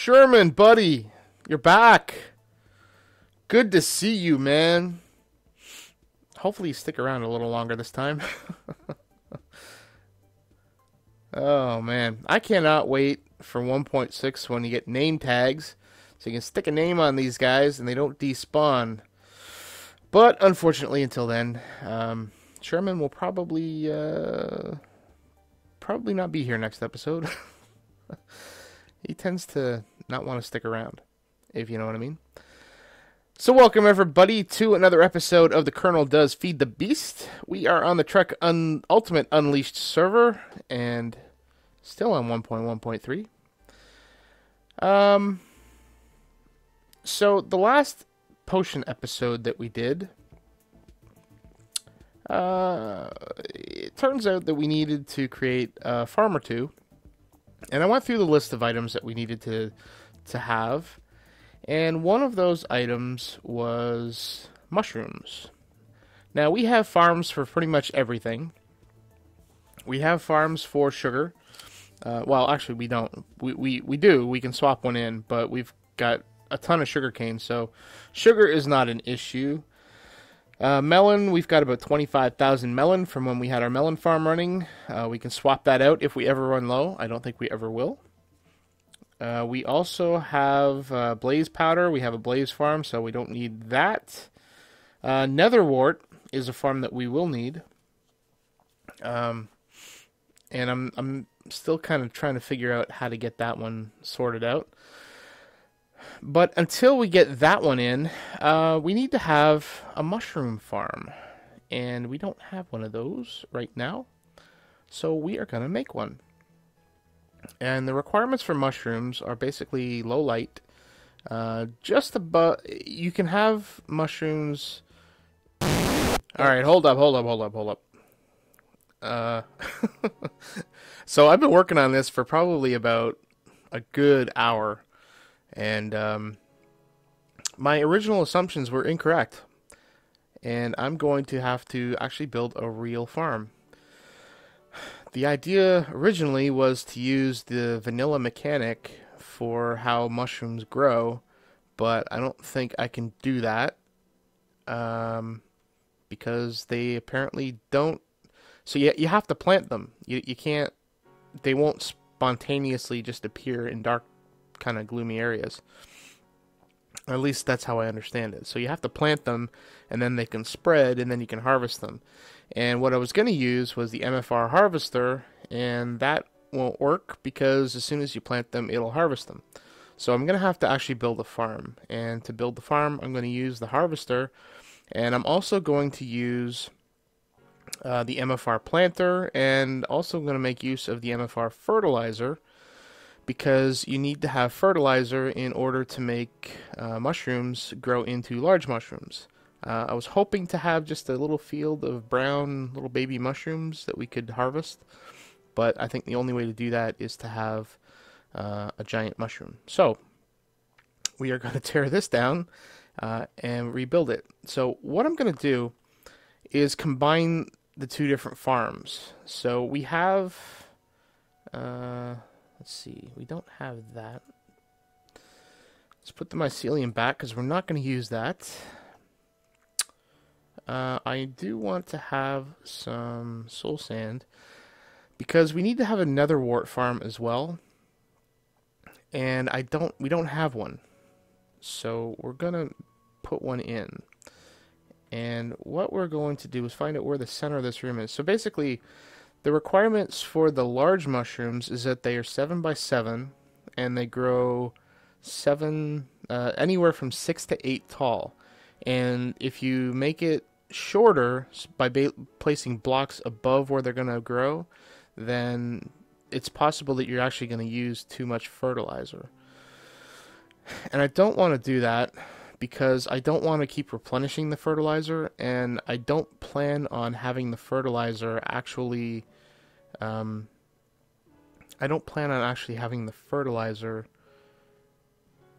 Sherman, buddy, you're back. Good to see you, man. Hopefully you stick around a little longer this time. Oh, man. I cannot wait for 1.6 when you get name tags. So you can stick a name on these guys and they don't despawn. But unfortunately, until then, Sherman will probably not be here next episode. He tends to not want to stick around, if you know what I mean. So welcome everybody to another episode of the Kerrnel Does Feed the Beast. We are on the Trek Ultimate Unleashed server and still on 1.1.3. So the last potion episode that we did, it turns out that we needed to create a farm or two. And I went through the list of items that we needed to have. And one of those items was mushrooms. Now, we have farms for pretty much everything. We have farms for sugar. Well, actually, we don't. We do. We can swap one in, but we've got a ton of sugar cane, so sugar is not an issue. Melon, we've got about 25,000 melon from when we had our melon farm running. We can swap that out if we ever run low. I don't think we ever will. We also have blaze powder. We have a blaze farm, so we don't need that. Netherwart is a farm that we will need. And I'm still kind of trying to figure out how to get that one sorted out. But until we get that one in, we need to have a mushroom farm. And we don't have one of those right now. So we are going to make one. And the requirements for mushrooms are basically low light. Just above... You can have mushrooms... Alright, hold up. So I've been working on this for probably about a good hour. And my original assumptions were incorrect. And I'm going to have to actually build a real farm. The idea originally was to use the vanilla mechanic for how mushrooms grow. But I don't think I can do that. Because they apparently don't... So you have to plant them. You can't... They won't spontaneously just appear in dark, kind of gloomy areas. Or at least that's how I understand it. So you have to plant them, and then they can spread, and then you can harvest them. And what I was going to use was the MFR harvester, and that won't work because as soon as you plant them, it'll harvest them. So I'm going to have to actually build a farm. And to build the farm, I'm going to use the harvester, and I'm also going to use the MFR planter, and also going to make use of the MFR fertilizer, because you need to have fertilizer in order to make mushrooms grow into large mushrooms. I was hoping to have just a little field of brown little baby mushrooms that we could harvest, but I think the only way to do that is to have a giant mushroom. So we are going to tear this down and rebuild it. So what I'm going to do is combine the two different farms. So we have... let's see, we don't have that. Let's put the mycelium back because we're not going to use that. I do want to have some soul sand because we need to have a netherwart farm as well. And we don't have one. So we're going to put one in. And what we're going to do is find out where the center of this room is. So basically, the requirements for the large mushrooms is that they are 7 by 7, and they grow anywhere from 6 to 8 tall. And if you make it shorter by placing blocks above where they're going to grow, then it's possible that you're actually going to use too much fertilizer. And I don't want to do that because I don't want to keep replenishing the fertilizer, and I don't plan on having the fertilizer actually... I don't plan on actually having the fertilizer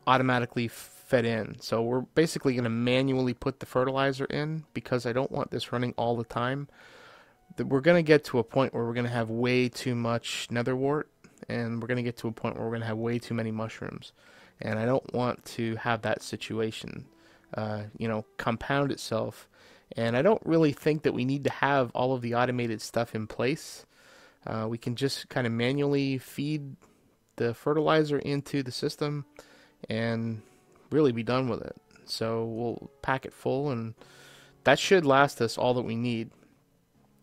automatically fed in. So we're basically going to manually put the fertilizer in because I don't want this running all the time. We're going to get to a point where we're going to have way too much netherwart, and we're going to get to a point where we're going to have way too many mushrooms. and I don't want to have that situation, compound itself. And I don't really think that we need to have all of the automated stuff in place. We can just kind of manually feed the fertilizer into the system and really be done with it. So we'll pack it full, and that should last us all that we need,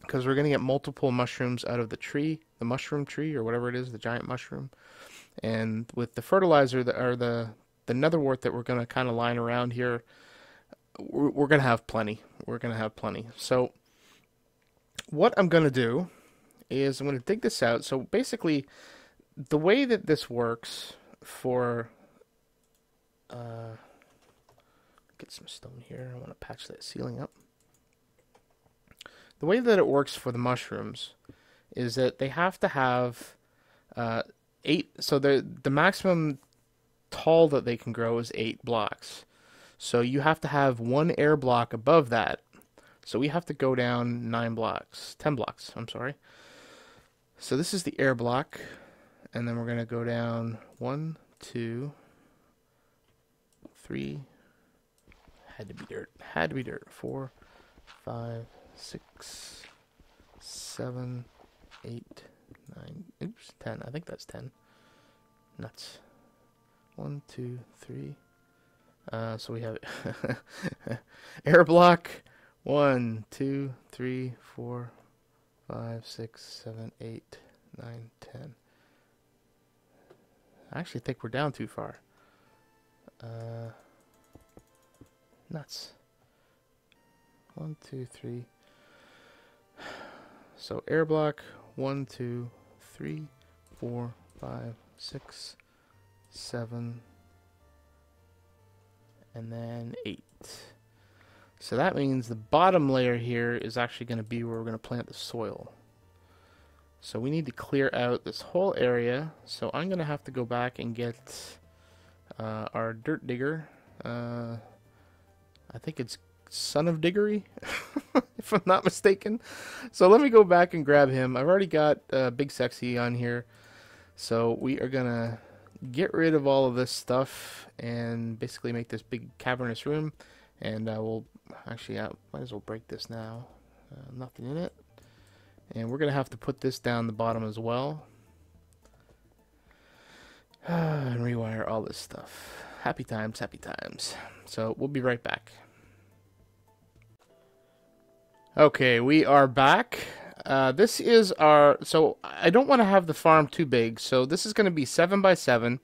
because we're going to get multiple mushrooms out of the tree, the mushroom tree, or whatever it is, the giant mushroom. And with the fertilizer, or the netherwort that we're going to kind of line around here, we're going to have plenty. We're going to have plenty. So what I'm going to do is I'm going to dig this out. So basically, the way that this works for... get some stone here. I want to patch that ceiling up. The way that it works for the mushrooms is that they have to have 8... So the maximum tall that they can grow is 8 blocks. So you have to have 1 air block above that. So we have to go down 10 blocks, I'm sorry. So this is the air block, and then we're going to go down 1, 2, 3, had to be dirt, 4, 5, 6, 7, 8, 9, oops, 10, I think that's 10, nuts, 1, 2, 3, so we have air block, 1, 2, 3, 4, 5, 6, 7, 8, 9, 10. I actually think we're down too far. Nuts. 1, 2, 3. So air block, 1, 2, 3, 4, 5, 6, 7, and then 8. So that means the bottom layer here is actually going to be where we're going to plant the soil. So we need to clear out this whole area. So I'm going to have to go back and get our dirt digger. I think it's Son of Diggery, if I'm not mistaken. So let me go back and grab him. I've already got Big Sexy on here. So we are going to get rid of all of this stuff and basically make this big cavernous room. And we'll actually, I might as well break this now. Nothing in it. And we're going to have to put this down the bottom as well. And rewire all this stuff. Happy times, happy times. So we'll be right back. Okay, we are back. This is our... So I don't want to have the farm too big. So this is going to be 7 by 7.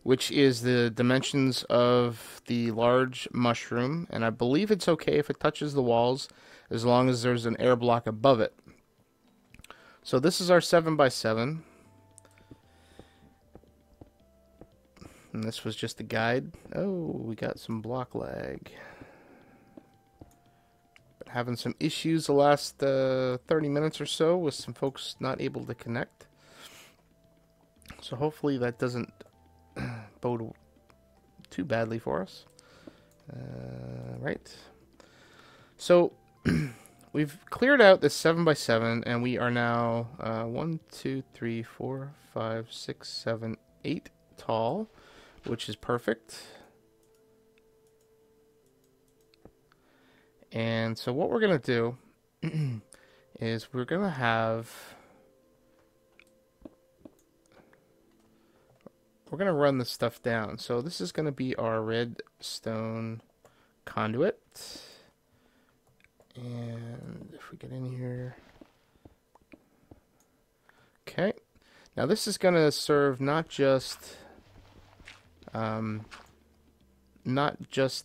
Which is the dimensions of the large mushroom. And I believe it's okay if it touches the walls, as long as there's an air block above it. So this is our 7 by 7. And this was just a guide. Oh, we got some block lag. Been having some issues the last 30 minutes or so with some folks not able to connect. So hopefully that doesn't bode too badly for us. Right. So we've cleared out this 7 by 7, and we are now 1, 2, 3, 4, 5, 6, 7, 8 tall, which is perfect. And so what we're going to do is we're going to have... We're going to run this stuff down. So this is going to be our redstone conduit. And if we get in here... Okay. Now this is going to serve not just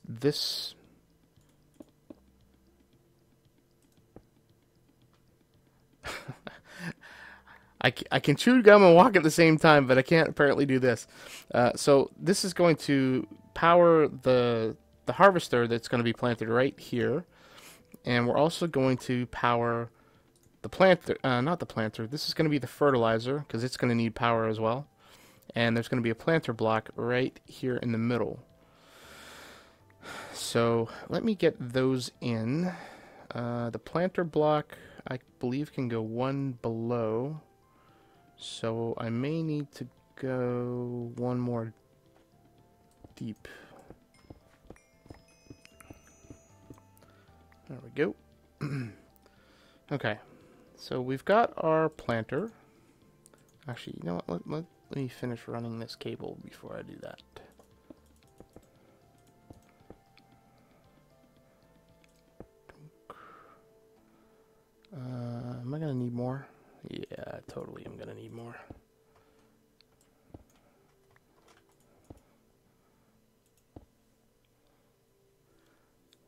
this... I can chew gum and walk at the same time, but I can't apparently do this. So this is going to power the harvester that's going to be planted right here. And we're also going to power the planter, not the planter. This is going to be the fertilizer, because it's going to need power as well. And there's going to be a planter block right here in the middle. So let me get those in. The planter block, I believe, can go one below. So I may need to go one more deep. There we go. Okay, so we've got our planter. Actually, you know what? Let me finish running this cable before I do that. Am I gonna need more? Yeah, totally. I'm gonna need more.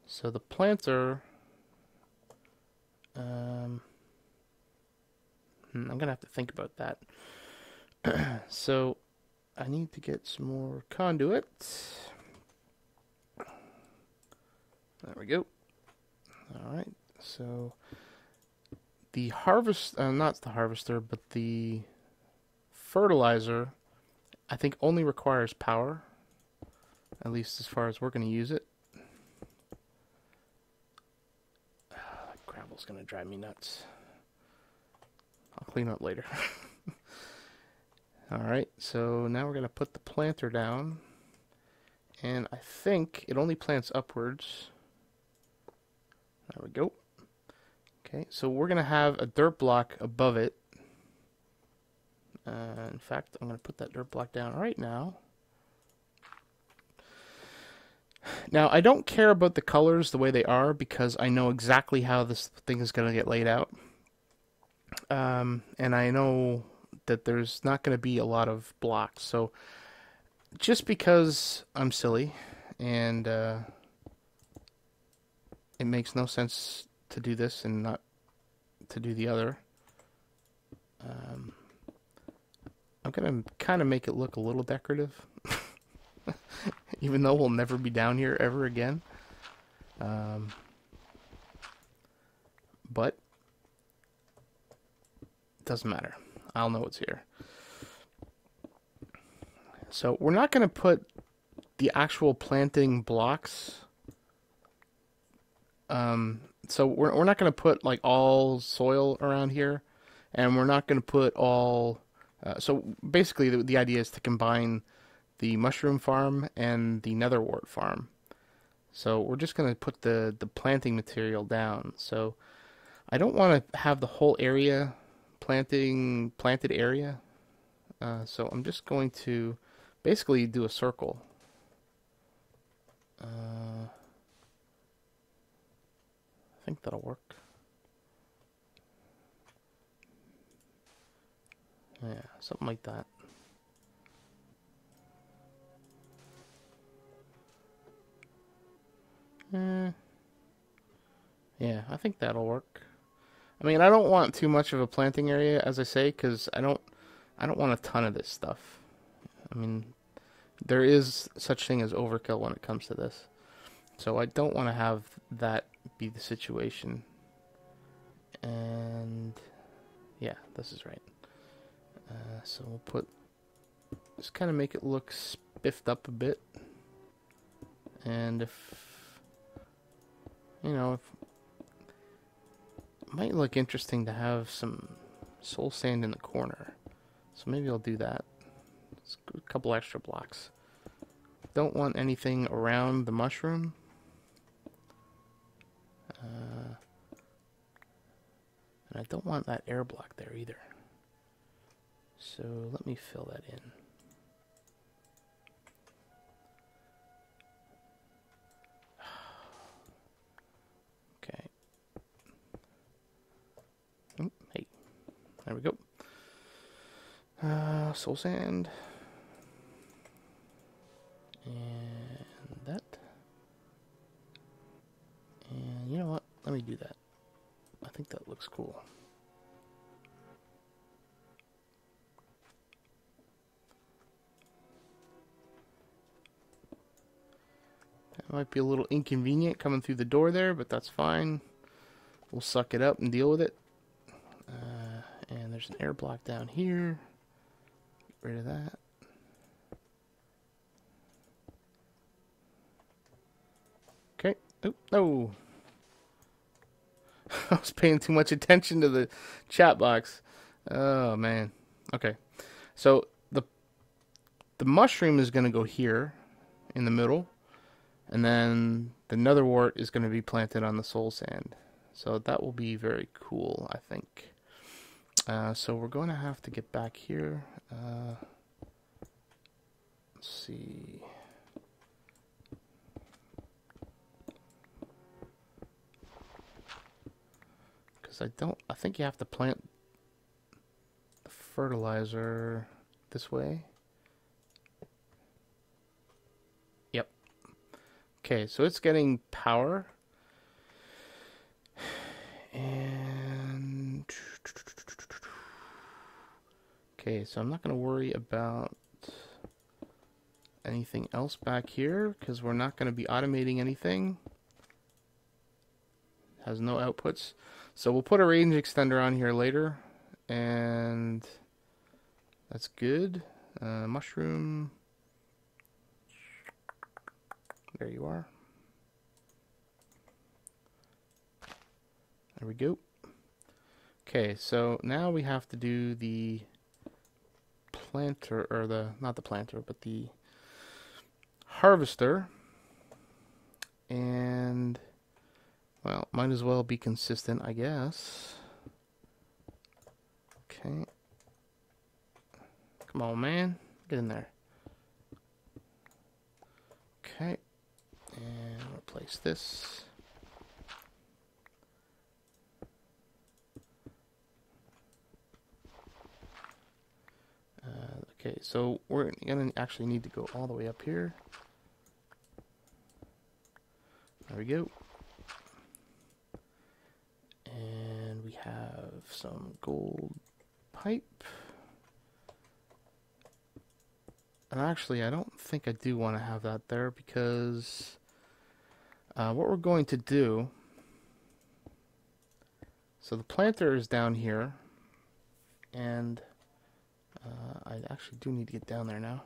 So the planter. I'm gonna have to think about that. So I need to get some more conduit. There we go. All right. So the not the harvester, but the fertilizer, I think only requires power, at least as far as we're going to use it. Gravel's going to drive me nuts. I'll clean up later. Alright, so now we're going to put the planter down, and I think it only plants upwards. There we go. Okay, so we're going to have a dirt block above it. In fact, I'm going to put that dirt block down right now. Now, I don't care about the colors the way they are because I know exactly how this thing is going to get laid out. And I know that there's not going to be a lot of blocks. So, just because I'm silly and it makes no sense to do this and not to do the other, I'm going to kind of make it look a little decorative. Even though we'll never be down here ever again. But it doesn't matter. I'll know it's here. So we're not going to put the actual planting blocks. So we're not going to put like all soil around here. And we're not going to put all... so basically the idea is to combine the mushroom farm and the netherwart farm. So we're just going to put the planting material down. So I don't want to have the whole area planted area. So I'm just going to basically do a circle. I think that'll work. Yeah, something like that. Yeah, I think that'll work. I mean, I don't want too much of a planting area, as I say, because I don't want a ton of this stuff. I mean, there is such thing as overkill when it comes to this. So I don't want to have that be the situation. And yeah, this is right. So we'll just kind of make it look spiffed up a bit. And if it might look interesting to have some soul sand in the corner. So maybe I'll do that. It's a couple extra blocks. Don't want anything around the mushroom. And I don't want that air block there either. So let me fill that in. Okay. Oh, hey. There we go. Soul sand. And that. And you know what? Let me do that. I think that looks cool. That might be a little inconvenient coming through the door there, but that's fine. We'll suck it up and deal with it. And there's an air block down here. Get rid of that. Okay. Oh, no. I was paying too much attention to the chat box. Oh, man. Okay. So the mushroom is going to go here in the middle. And then the Netherwart is going to be planted on the soul sand. So that will be very cool, I think. So we're going to have to get back here. Let's see. Because I think you have to plant the fertilizer this way. Yep. Okay, so it's getting power. And okay, so I'm not going to worry about anything else back here because we're not going to be automating anything. Has no outputs. So we'll put a range extender on here later, and that's good. Mushroom. There you are. There we go. Okay, so now we have to do the planter, or not the planter, but the harvester. And, well, might as well be consistent, I guess. Okay. Come on, man. Get in there. Okay. And replace this. Okay, so we're going to actually need to go all the way up here. There we go. And we have some gold pipe. And actually, I don't think I do want to have that there because what we're going to do... So the planter is down here, and I actually do need to get down there now.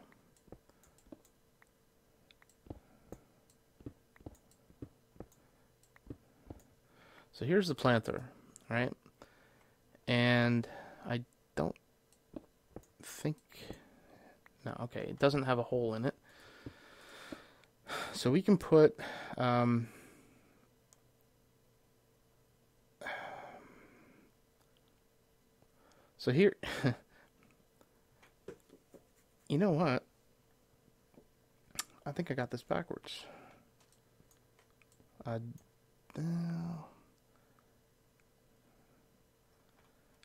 So here's the planter, right? And I don't think... No, okay, it doesn't have a hole in it. So we can put... so here... You know what? I think I got this backwards. I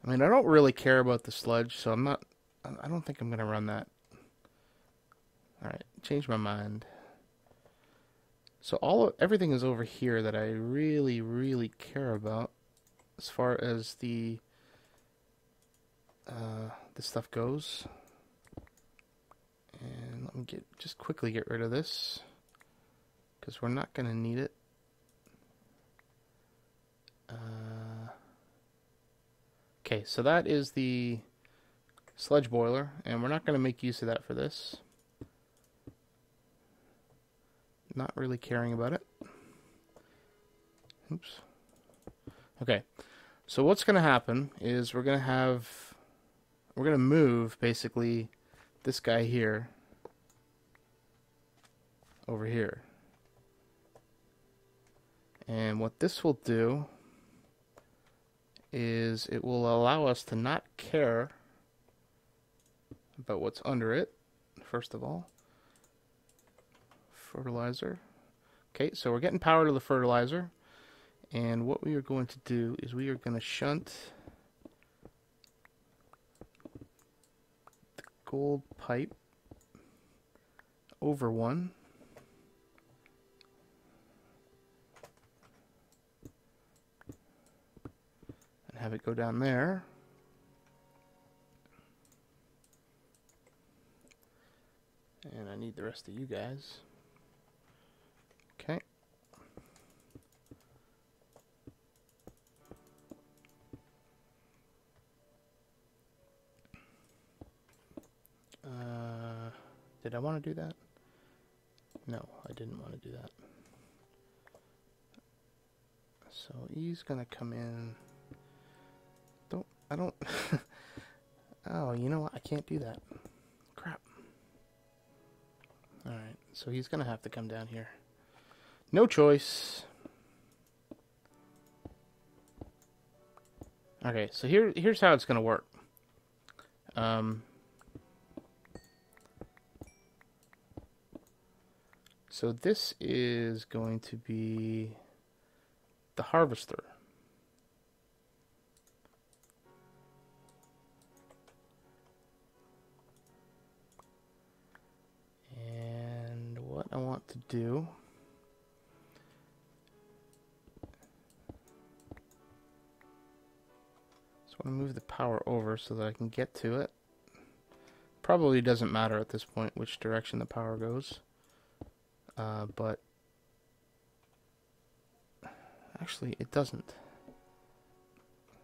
mean, I don't really care about the sludge, so I don't think I'm going to run that. Alright, change my mind. So everything is over here that I really, really care about as far as the stuff goes. And let me just quickly get rid of this because we're not going to need it. Okay, so that is the sludge boiler, and we're not going to make use of that for this. Not really caring about it. Oops. Okay, so what's going to happen is we're going to move basically this guy here over here. And what this will do is it will allow us to not care about what's under it, first of all. Fertilizer. Okay, so we're getting power to the fertilizer. And what we are going to do is we are going to shunt the gold pipe over one. And have it go down there. And I need the rest of you guys. Okay. Did I want to do that? No, I didn't want to do that. So he's gonna come in. I don't. Oh, you know what? I can't do that. Crap. Alright, So he's going to have to come down here. No choice. Okay, so here's how it's going to work. So this is going to be the harvester. And what I want to do is I want to move the power over so that I can get to it. Probably doesn't matter at this point which direction the power goes. But actually it doesn't.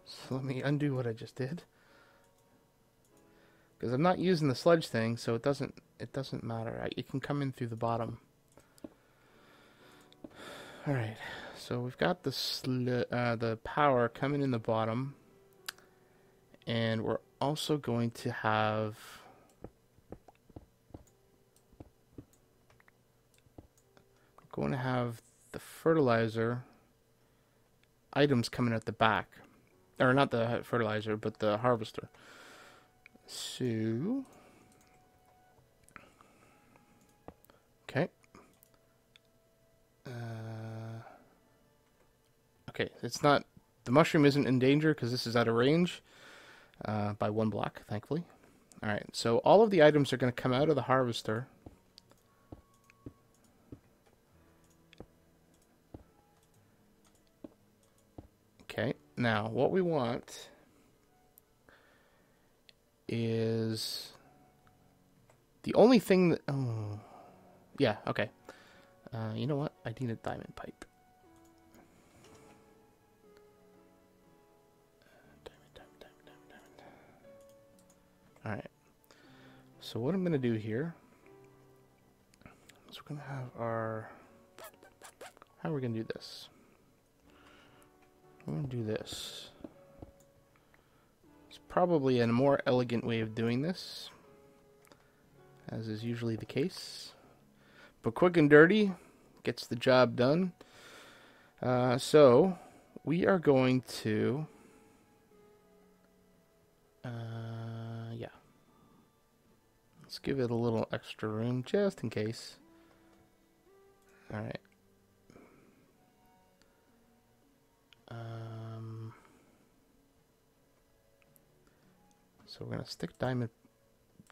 So let me undo what I just did. Because I'm not using the sludge thing, so it doesn't matter. It can come in through the bottom. Alright, so we've got the power coming in the bottom. And we're also going to have the fertilizer items coming at the back. Or not the fertilizer, but the harvester. So, okay. Okay, it's not, the mushroom isn't in danger because this is out of range by 1 block, thankfully. Alright, so all of the items are going to come out of the harvester. Okay, now what we want is the only thing that, oh, yeah, okay. You know what? I need a diamond pipe. Diamond. Alright. So what I'm going to do here is we're going to have our, how are we going to do this? We're going to do this. It's probably a more elegant way of doing this, as is usually the case. But quick and dirty gets the job done. So we are going to, yeah. Let's give it a little extra room just in case. All right. So we're gonna stick diamond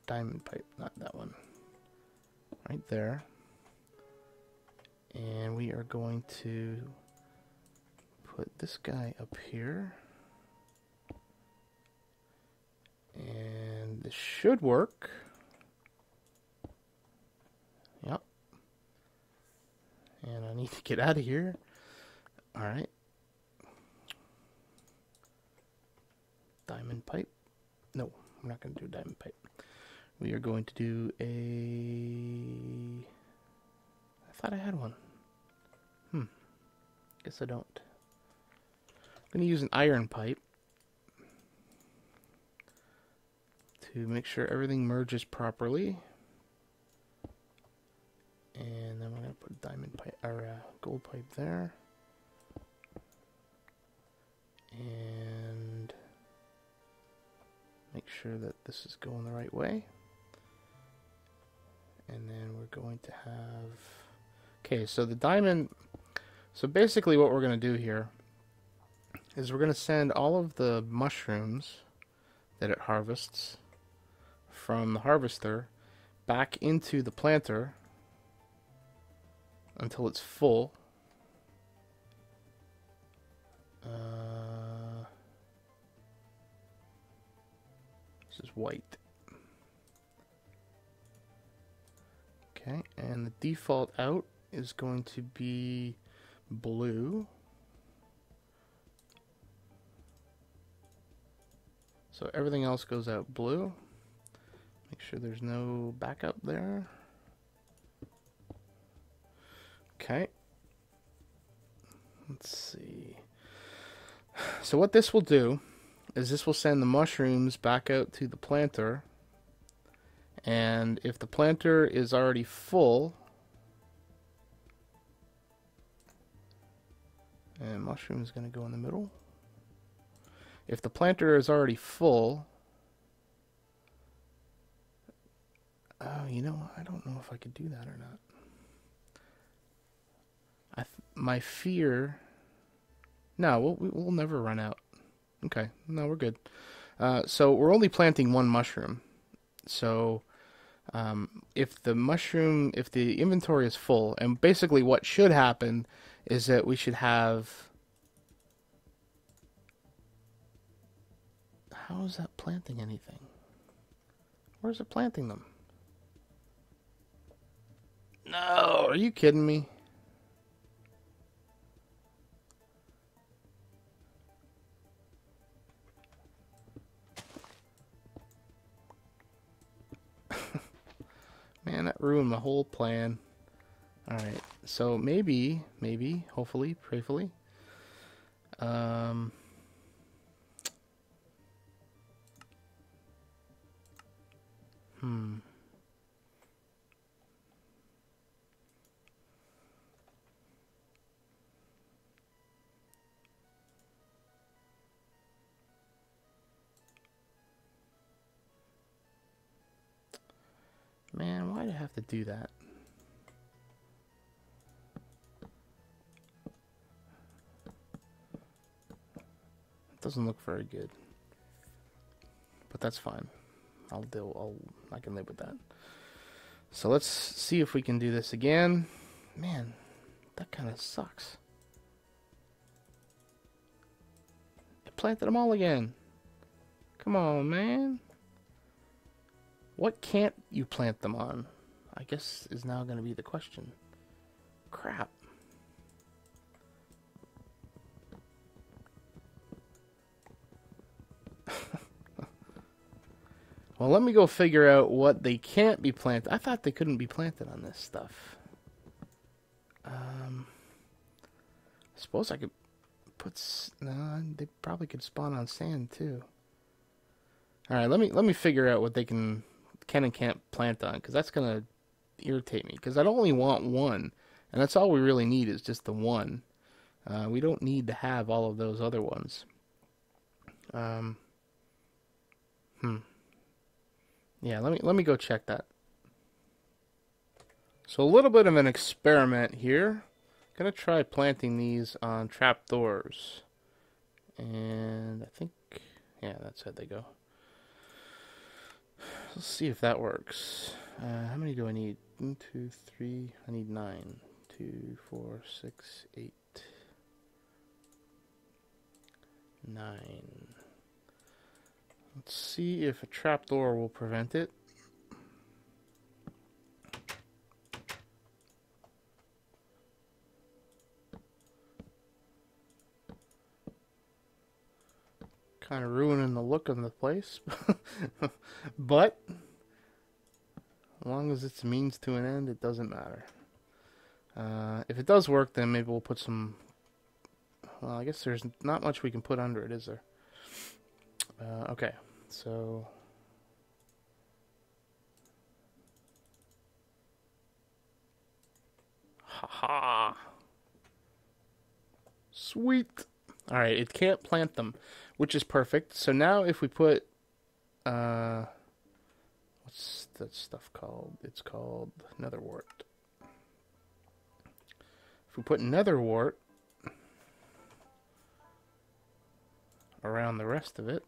pipe, not that one, right there. And we are going to put this guy up here. And this should work. Yep. And I need to get out of here. Alright. Diamond pipe. No, we're not going to do a diamond pipe. We are going to do a... I thought I had one. Guess I don't. I'm going to use an iron pipe to make sure everything merges properly. And then we're going to put a diamond pipe, or a gold pipe there. And make sure that this is going the right way. And then we're going to have... Okay, so the diamond... So basically what we're going to do here is we're going to send all of the mushrooms that it harvests from the harvester back into the planter until it's full. This is white. Okay, and the default out is going to be blue. So everything else goes out blue. Make sure there's no backup there. Okay. Let's see. So what this will do is this will send the mushrooms back out to the planter. And if the planter is already full, And mushroom is going to go in the middle. If the planter is already full... Oh, you know, I don't know if I could do that or not. My fear... No, we'll never run out. Okay, no, we're good. So we're only planting one mushroom. So if the inventory is full, and basically what should happen is that we should have... How is that planting anything? Where's it planting them? No, are you kidding me? Man, that ruined my whole plan. Alright, so maybe, hopefully, prayfully. Man, why'd I have to do that? It doesn't look very good. But that's fine. I can live with that. So let's see if we can do this again. Man, that kind of sucks. It planted them all again. Come on, man. What can't you plant them on? I guess is now going to be the question. Crap. Well, let me go figure out what they can't be planted. I thought they couldn't be planted on this stuff. I suppose I could put... No, they probably could spawn on sand too. All right, let me figure out what they can and can't plant on, because that's gonna irritate me. Because I only want one, and that's all we really need is just the one. We don't need to have all of those other ones. Yeah, let me go check that. So a little bit of an experiment here. Gonna try planting these on trapdoors, and I think, yeah, that's how they go. Let's see if that works. How many do I need? 1, 2, 3. I need 9. 2, 4, 6, 8. 9. Let's see if a trapdoor will prevent it. Kind of ruining the look of the place. But as long as it's a means to an end, it doesn't matter. If it does work, then maybe we'll put some... Well, I guess there's not much we can put under it, is there? Okay, so... Haha! Sweet! Alright, it can't plant them, which is perfect. So now if we put... what's that stuff called? It's called Netherwart. If we put Netherwart around the rest of it...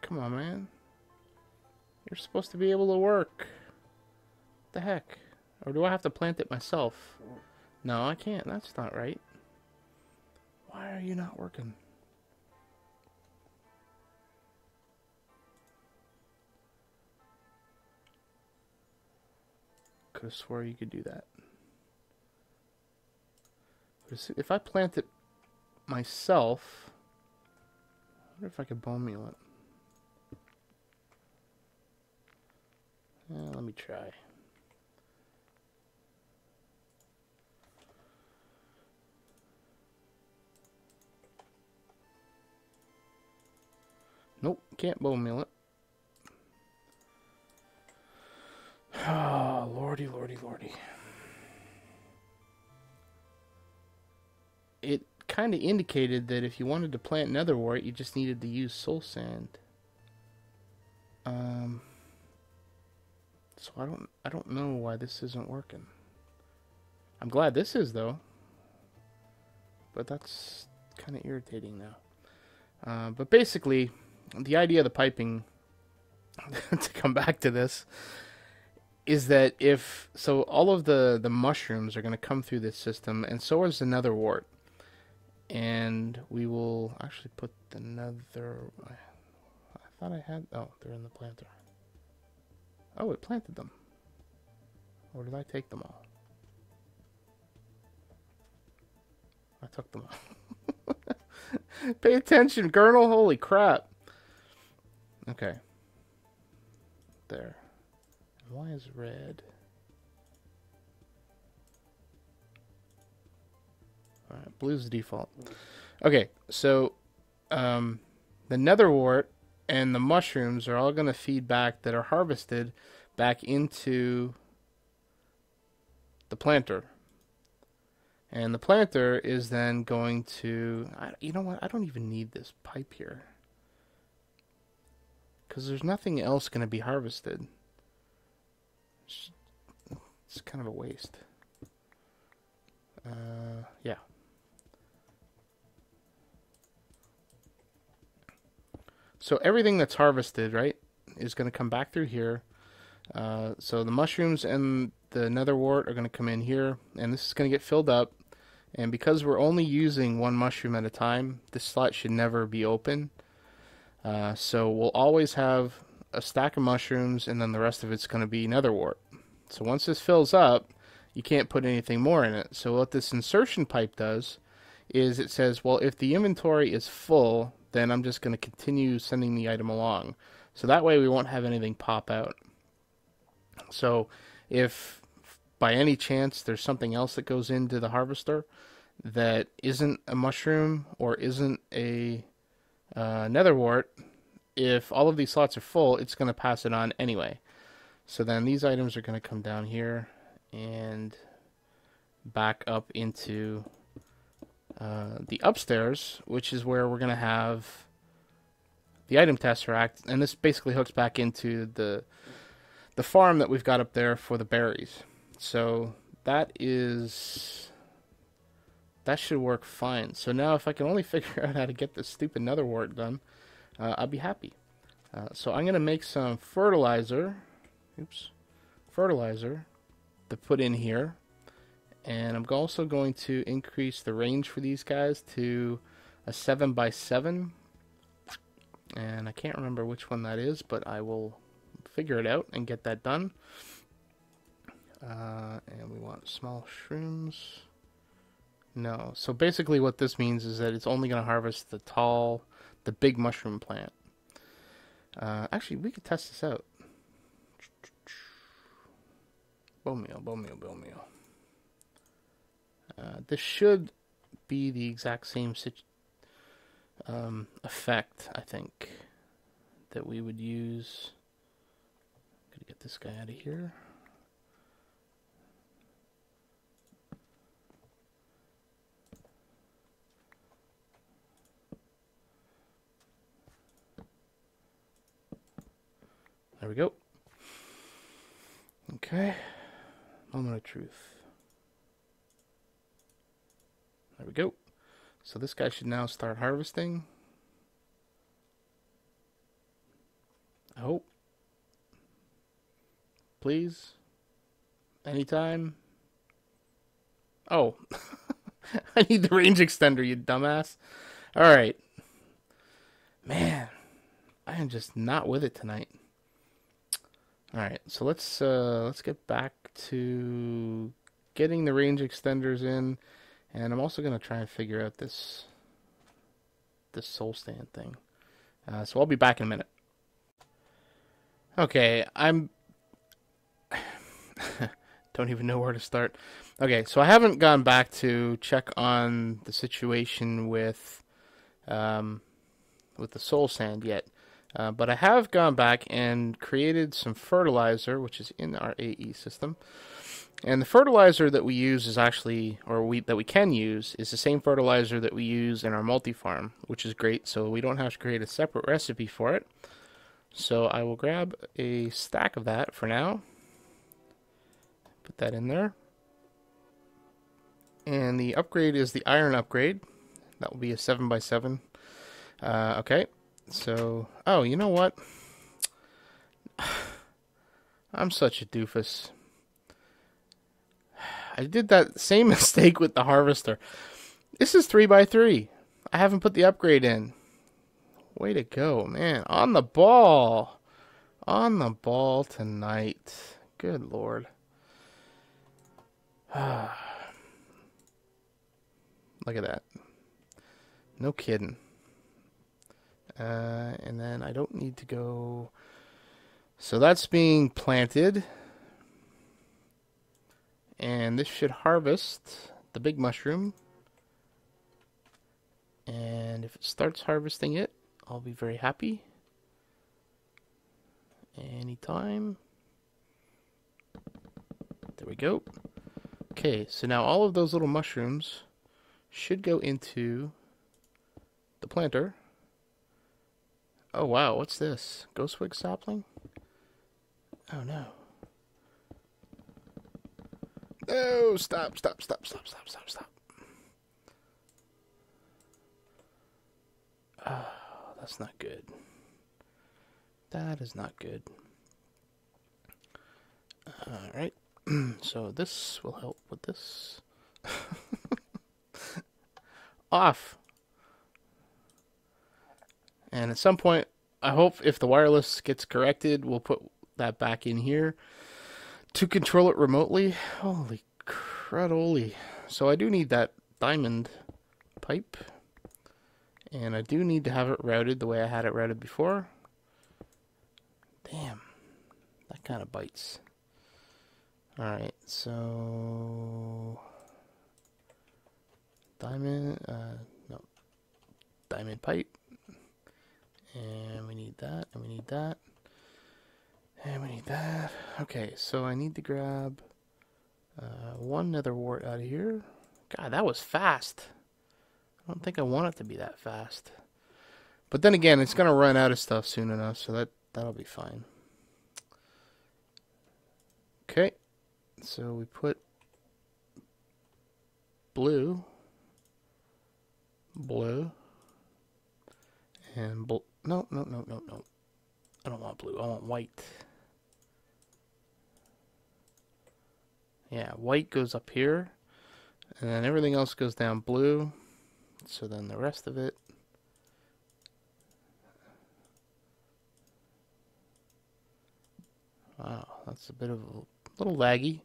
Come on, man. You're supposed to be able to work. What the heck? Or do I have to plant it myself? No, I can't. That's not right. Why are you not working? Could have swore you could do that. If I plant it myself, I wonder if I could bone meal it. Let me try. I Nope, can't bone meal it. Oh, lordy, lordy, lordy. It kind of indicated that if you wanted to plant netherwart, you just needed to use soul sand. So I don't know why this isn't working. I'm glad this is though, but that's kind of irritating now. But basically, the idea of the piping, to come back to this, is that so all of the mushrooms are going to come through this system, and so is the netherwart. And we will actually put the nether. I thought I had. Oh, they're in the planter. Oh, it planted them. Or did I take them all? I took them all. Pay attention, Kerrnel. Holy crap. Okay. There. Why is red? Alright, blue's the default. Okay, so the netherwart and the mushrooms are all going to feed back, that are harvested, back into the planter. And the planter is then going to... you know what? I don't even need this pipe here. Because there's nothing else going to be harvested. It's kind of a waste. Yeah. So everything that's harvested, right, is going to come back through here. So the mushrooms and the netherwart are going to come in here, and this is going to get filled up. And because we're only using one mushroom at a time, this slot should never be open. So we'll always have a stack of mushrooms, and then the rest of it's going to be netherwart. So once this fills up, you can't put anything more in it. So what this insertion pipe does is it says, well, if the inventory is full, then I'm just going to continue sending the item along. So that way we won't have anything pop out. So if by any chance there's something else that goes into the harvester that isn't a mushroom or isn't a netherwart, if all of these slots are full, it's going to pass it on anyway. So then these items are going to come down here and back up into the upstairs, which is where we're going to have the item tesseract, and this basically hooks back into the farm that we've got up there for the berries. So that should work fine. So now if I can only figure out how to get this stupid netherwart done, I'll be happy. So I'm going to make some fertilizer. Fertilizer to put in here. And I'm also going to increase the range for these guys to a 7x7. And I can't remember which one that is, but I will figure it out and get that done. And we want small shrooms. No. So basically what this means is that it's only going to harvest the big mushroom plant. Actually, we could test this out. Bone meal, bone meal, bone meal. This should be the exact same effect, I think, that we would use. Gotta get this guy out of here. There we go. Okay. Moment of truth. There we go. So this guy should now start harvesting. I hope. Please. Anytime. Oh. I need the range extender, you dumbass. Alright. Man. I am just not with it tonight. Alright, so let's get back to getting the range extenders in. And I'm also going to try and figure out this soul stand thing. So I'll be back in a minute. Okay, I'm... don't even know where to start. Okay, so I haven't gone back to check on the situation with the soul sand yet. But I have gone back and created some fertilizer, which is in our AE system. And the fertilizer that we use is actually, that we can use, is the same fertilizer that we use in our multi-farm, which is great. So we don't have to create a separate recipe for it. So I will grab a stack of that for now. Put that in there. And the upgrade is the iron upgrade. That will be a 7x7. Okay. So, oh, you know what? I'm such a doofus. I did that same mistake with the harvester. This is 3x3. I haven't put the upgrade in. Way to go, man. On the ball. On the ball tonight. Good Lord. Look at that. No kidding. And then I don't need to go... So that's being planted. And this should harvest the big mushroom. And if it starts harvesting it, I'll be very happy. Anytime. There we go. Okay, so now all of those little mushrooms should go into the planter. Oh wow, what's this? Ghostwig sapling? Oh no. No, stop. Oh, that's not good. That is not good. Alright, so this will help with this. Off. And at some point, I hope if the wireless gets corrected, we'll put that back in here to control it remotely. Holy crudoli. So I do need that diamond pipe. And I do need to have it routed the way I had it routed before. Damn. That kind of bites. Alright, so... Diamond, no. Diamond pipe. And we need that, and we need that. And we need that. Okay, so I need to grab one netherwart out of here. God, that was fast. I don't think I want it to be that fast. But then again, it's going to run out of stuff soon enough, so that'll be fine. Okay, so we put blue, and no. I don't want blue, I want white. Yeah, white goes up here, and then everything else goes down blue. So then the rest of it. Wow, that's a bit of a little laggy.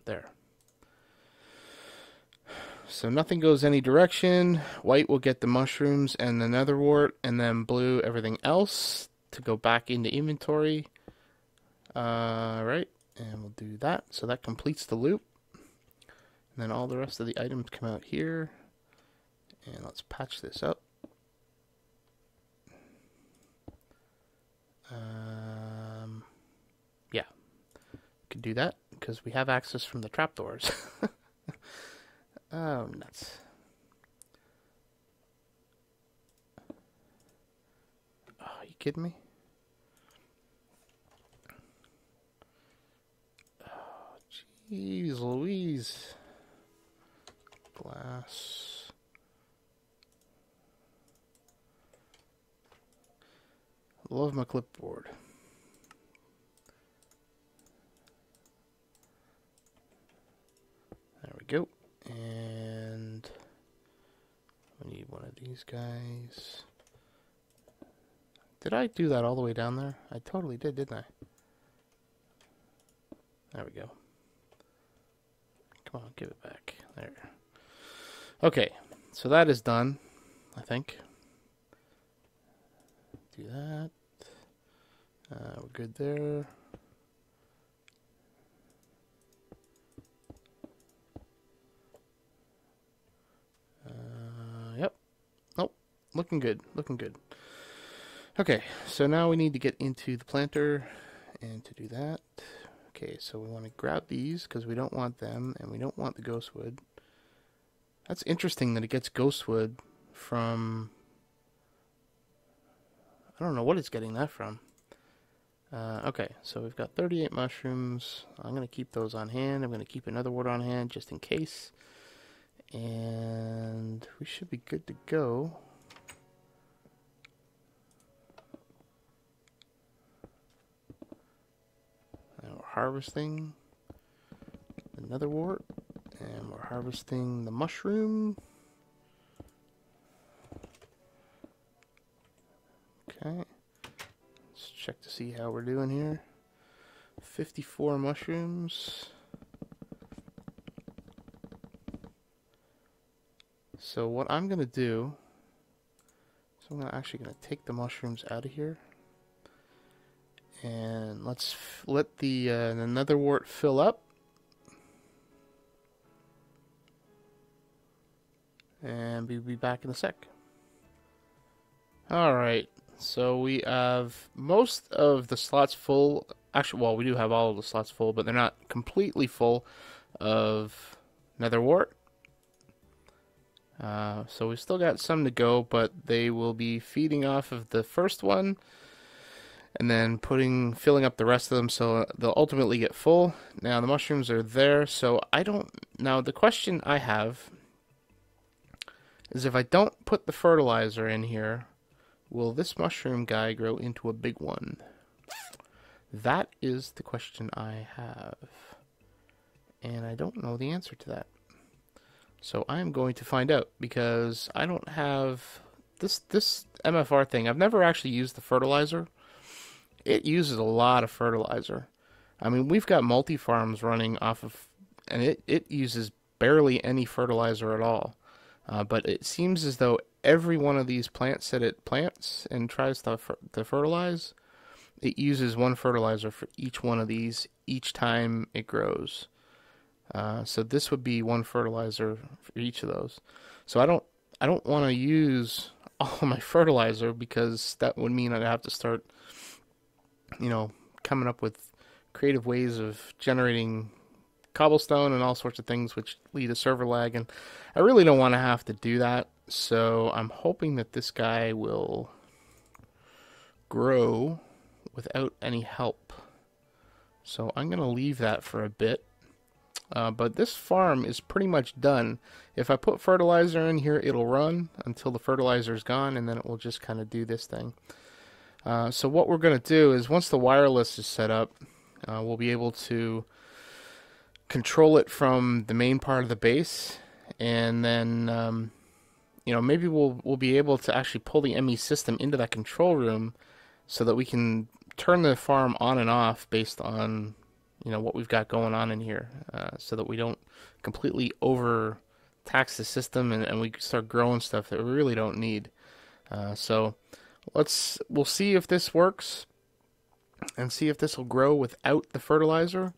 There. So nothing goes any direction. White will get the mushrooms and the netherwart, and then blue everything else to go back into inventory. Right, and we'll do that. So that completes the loop. And then all the rest of the items come out here. And let's patch this up. Yeah, could do that because we have access from the trapdoors. Oh, nuts. Oh, are you kidding me? Oh, jeez Louise. Glass. Love my clipboard. There we go. And we need one of these guys. Did I do that all the way down there? I totally did, didn't I? There we go. Come on, give it back. There. Okay, so that is done, I think. Do that. We're good there. Yep. Nope. looking good, looking good. Okay, so now we need to get into the planter, and to do that, okay, so we want to grab these because we don't want them, and we don't want the ghostwood. That's interesting that it gets ghostwood from... I don't know what it's getting that from. Okay, so we've got 38 mushrooms. I'm going to keep those on hand. I'm going to keep another wart on hand just in case. And we should be good to go. And we're harvesting the Netherwart. And we're harvesting the mushroom. Okay. Let's check to see how we're doing here. 54 mushrooms. So what I'm going to do, so I'm actually going to take the mushrooms out of here. And let's let the Netherwart fill up. And we'll be back in a sec. Alright, so we have most of the slots full. Actually, well, we do have all of the slots full, but they're not completely full of Netherwart. So we've still got some to go, but they will be feeding off of the first one and then filling up the rest of them, so they'll ultimately get full. Now the mushrooms are there, so now the question I have is, if I don't put the fertilizer in here, will this mushroom guy grow into a big one? That is the question I have, and I don't know the answer to that. So I'm going to find out, because I don't have this MFR thing. I've never actually used the fertilizer. It uses a lot of fertilizer. I mean, we've got multi-farms running off of, and it uses barely any fertilizer at all. But it seems as though every one of these plants that it plants and tries to fertilize, it uses one fertilizer for each one of these each time it grows. So this would be one fertilizer for each of those. So I don't want to use all of my fertilizer, because that would mean I'd have to start, coming up with creative ways of generating cobblestone and all sorts of things, which lead to server lag, and I really don't want to have to do that. So I'm hoping that this guy will grow without any help. So I'm going to leave that for a bit. But this farm is pretty much done. If I put fertilizer in here, it'll run until the fertilizer is gone, and then it will just kind of do this thing. So what we're going to do is, once the wireless is set up, we'll be able to control it from the main part of the base, and then maybe we'll be able to actually pull the ME system into that control room, so that we can turn the farm on and off based on what we've got going on in here, so that we don't completely overtax the system and we start growing stuff that we really don't need. So we'll see if this works, and see if this will grow without the fertilizer.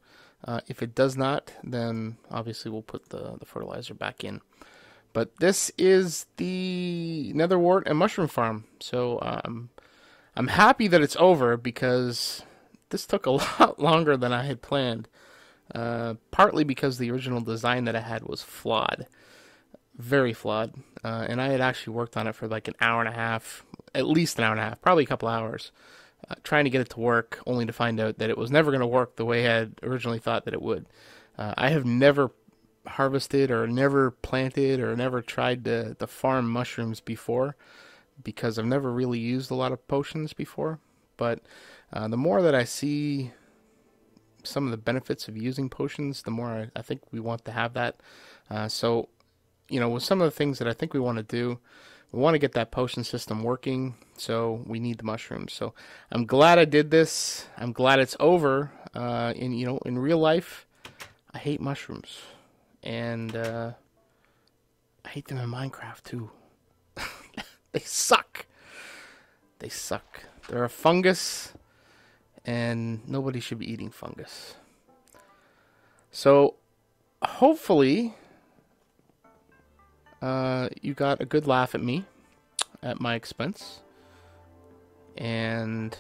If it does not, then obviously we'll put the fertilizer back in. But this is the Netherwart and mushroom farm. So I'm happy that it's over, because this took a lot longer than I had planned. Partly because the original design that I had was flawed. Very flawed. And I had actually worked on it for like an hour and a half, at least an hour and a half, probably a couple hours, trying to get it to work, only to find out that it was never going to work the way I had originally thought that it would. I have never harvested or never planted or never tried to farm mushrooms before, because I've never really used a lot of potions before. But the more that I see some of the benefits of using potions, the more I think we want to have that. So, with some of the things that I think we want to do, we want to get that potion system working, so we need the mushrooms. So I'm glad I did this. I'm glad it's over. In real life, I hate mushrooms, and I hate them in Minecraft too. They suck. They suck. They're a fungus, and nobody should be eating fungus. So hopefully you got a good laugh at me, at my expense. And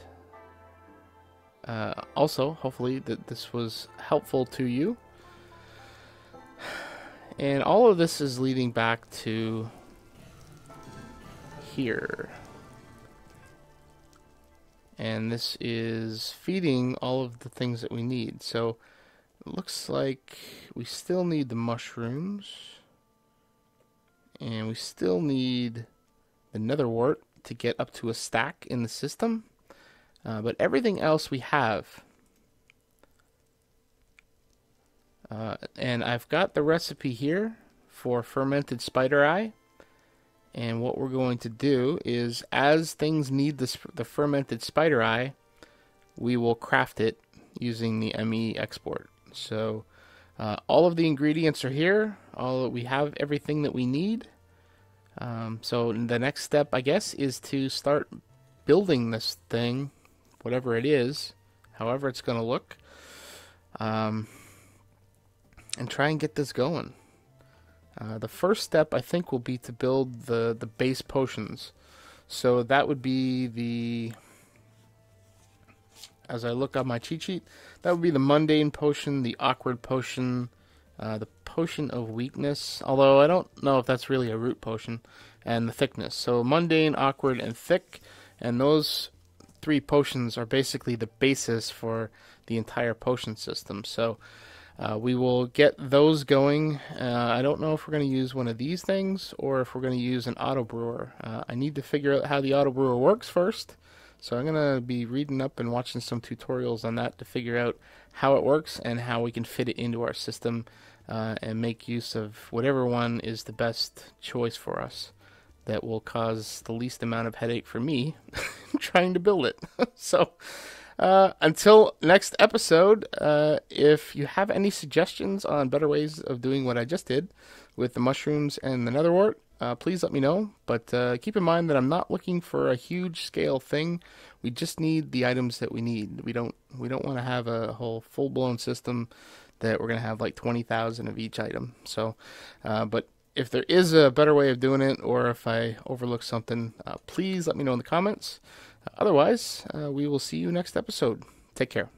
also, hopefully that this was helpful to you. And all of this is leading back to here. And this is feeding all of the things that we need. So it looks like we still need the mushrooms. And we still need the Netherwart to get up to a stack in the system. But everything else we have. And I've got the recipe here for fermented spider eye. And what we're going to do is, as things need the fermented spider eye, we will craft it using the ME export. So all of the ingredients are here. We have everything that we need. So the next step, I guess, is to start building this thing, whatever it is, however it's going to look, and try and get this going. The first step, I think, will be to build the base potions. So that would be the, as I look on my cheat sheet, that would be the mundane potion, the awkward potion, the potion of weakness, although I don't know if that's really a root potion, and the thickness. So mundane, awkward, and thick, and those 3 potions are basically the basis for the entire potion system. So we will get those going. I don't know if we're going to use one of these things or if we're going to use an auto brewer. I need to figure out how the auto brewer works first. So I'm going to be reading up and watching some tutorials on that to figure out how it works and how we can fit it into our system and make use of whatever one is the best choice for us that will cause the least amount of headache for me trying to build it. So until next episode, if you have any suggestions on better ways of doing what I just did with the mushrooms and the netherwort, please let me know. But keep in mind that I'm not looking for a huge scale thing. We just need the items that we need. We don't want to have a whole full-blown system that we're going to have like 20,000 of each item. So, but if there is a better way of doing it, or if I overlook something, please let me know in the comments. Otherwise, we will see you next episode. Take care.